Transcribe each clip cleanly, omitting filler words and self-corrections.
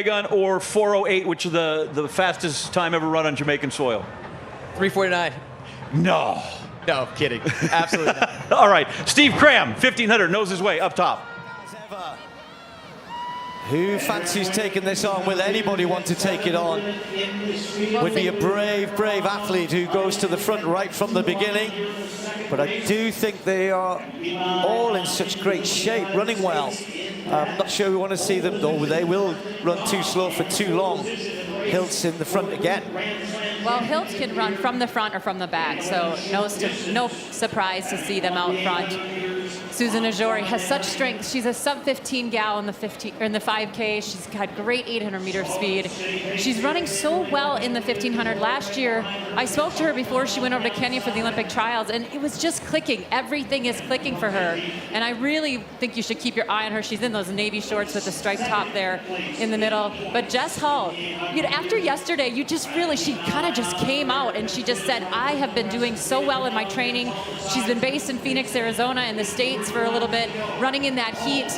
gun or 4:08, which is the fastest time ever run on Jamaican soil? 3:49. No. No, kidding. Absolutely not. All right, Steve Cram, 1500, knows his way up top. Who fancies taking this on? Will anybody want to take it on? Would be a brave, brave athlete who goes to the front right from the beginning. But I do think they are all in such great shape, running well. I'm not sure we want to see them, though. They will run too slow for too long. Hiltz in the front again. Well, Hiltz can run from the front or from the back, so no surprise to see them out front. Susan Ajori has such strength. She's a sub-15 gal in the 5K. She's got great 800-meter speed. She's running so well in the 1500. Last year, I spoke to her before she went over to Kenya for the Olympic trials, and it was just clicking. Everything is clicking for her, and I really think you should keep your eye on her. She's in those navy shorts with the striped top there in the middle. But Jess Hull, you know, after yesterday, she kind of just came out, and she just said, I have been doing so well in my training. She's been based in Phoenix, Arizona, in the States for a little bit, running in that heat.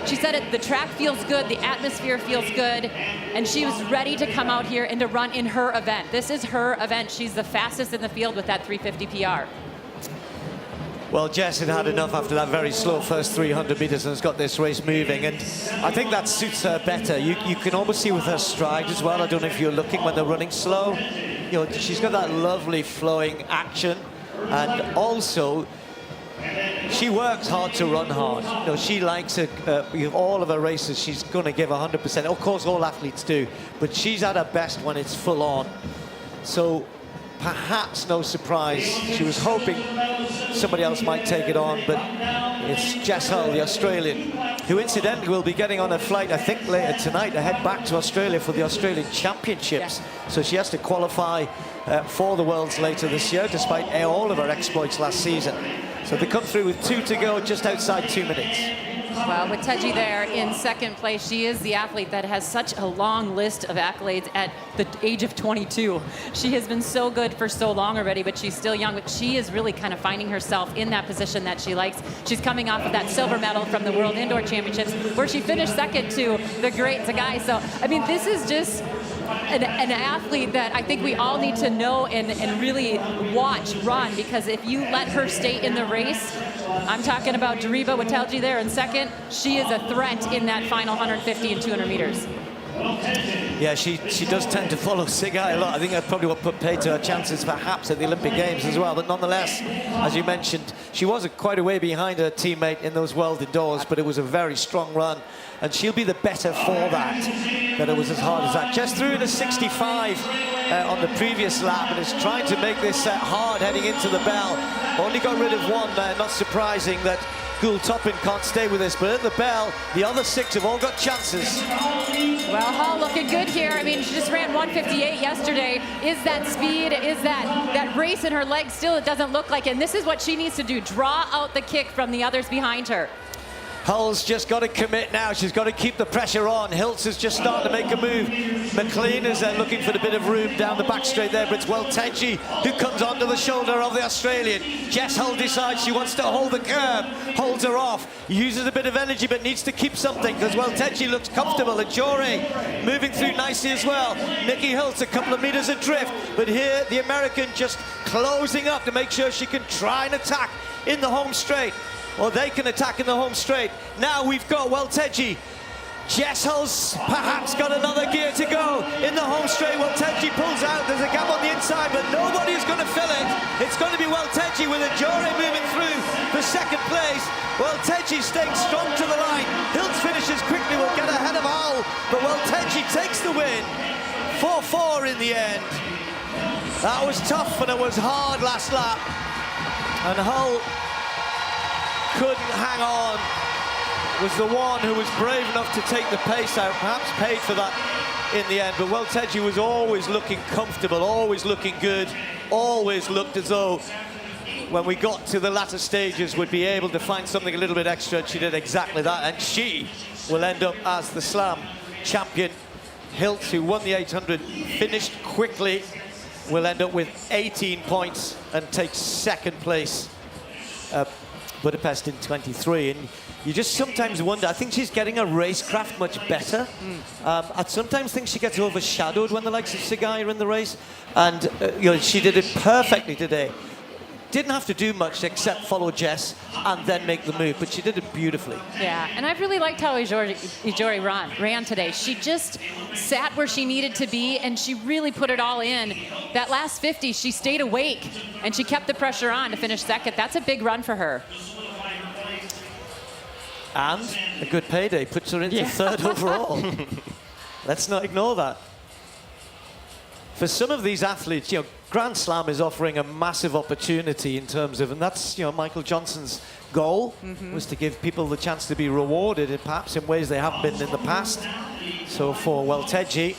She said the track feels good, the atmosphere feels good, and she was ready to come out here and to run in her event. This is her event. She's the fastest in the field with that 350 PR. Well, Jess had enough after that very slow first 300 meters and has got this race moving, and I think that suits her better. You can almost see with her stride as well. I don't know if you're looking when they're running slow. You know, she's got that lovely flowing action, and also she works hard to run hard. You know, she likes it. All of her races, she's going to give 100%. Of course, all athletes do, but she's at her best when it's full on. So perhaps no surprise. She was hoping somebody else might take it on, but it's Jess Hull, the Australian, who incidentally will be getting on a flight, I think, later tonight to head back to Australia for the Australian Championships. Yeah. So she has to qualify for the Worlds later this year, despite all of her exploits last season. So they come through with 2 to go, just outside 2 minutes. Well, with Welteji there in second place, she is the athlete that has such a long list of accolades at the age of 22. She has been so good for so long already, but she's still young. But she is really kind of finding herself in that position that she likes. She's coming off of that silver medal from the World Indoor Championships, where she finished second to the great Zagai. So, I mean, this is just an athlete that I think we all need to know and really watch run, because if you let her stay in the race, I'm talking about Diribe Welteji there in second, she is a threat in that final 150 and 200 meters. Yeah, she does tend to follow Zagai a lot. I think that's probably what put paid to her chances perhaps at the Olympic Games as well. But nonetheless, as you mentioned, she was quite a way behind her teammate in those World Indoors, but it was a very strong run, and she'll be the better for that. But it was as hard as that. Just threw in a 65 on the previous lap, and is trying to make this hard heading into the bell. Only got rid of one, not surprising that Gould Toppin can't stay with this, but at the bell, the other 6 have all got chances. Well, Hull looking good here. I mean, she just ran 158 yesterday. Is that speed? Is that race in her legs still? It doesn't look like it. And this is what she needs to do, draw out the kick from the others behind her. Hull's just got to commit now. She's got to keep the pressure on. Hiltz is just starting to make a move. McLean is looking for a bit of room down the back straight there, but it's Welteji who comes onto the shoulder of the Australian. Jess Hull decides she wants to hold the curb, holds her off, uses a bit of energy, but needs to keep something because Welteji looks comfortable. And Ajori moving through nicely as well. Nikki Hiltz a couple of meters adrift, but here the American just closing up to make sure she can try and attack in the home straight. Or they can attack in the home straight. Now we've got Welteji. Jess Hull's perhaps got another gear to go in the home straight. Welteji pulls out. There's a gap on the inside, but nobody's going to fill it. It's going to be Welteji with Ajori moving through for second place. Welteji staying strong to the line. Hiltz finishes quickly, will get ahead of Hull, but Welteji takes the win. 4-4 in the end. That was tough and it was hard last lap. And Hull couldn't hang on, was the one who was brave enough to take the pace out, perhaps paid for that in the end. But Welteji was always looking comfortable, always looking good, always looked as though when we got to the latter stages would be able to find something a little bit extra, and she did exactly that, and she will end up as the Slam champion. Hiltz, who won the 800, finished quickly, will end up with 18 points and take second place Budapest in 23, and you just sometimes wonder. I think she's getting her racecraft much better. I sometimes think she gets overshadowed when the likes of Sagai are in the race, and she did it perfectly today. Didn't have to do much except follow Jess and then make the move, but she did it beautifully. Yeah, and I really liked how Ijori ran today. She just sat where she needed to be, and she really put it all in. That last 50, she stayed awake, and she kept the pressure on to finish second. That's a big run for her. And a good payday puts her into third overall. Let's not ignore that. For some of these athletes, Grand Slam is offering a massive opportunity in terms of, and that's, Michael Johnson's goal was to give people the chance to be rewarded, perhaps in ways they haven't been in the past. So for Welteji,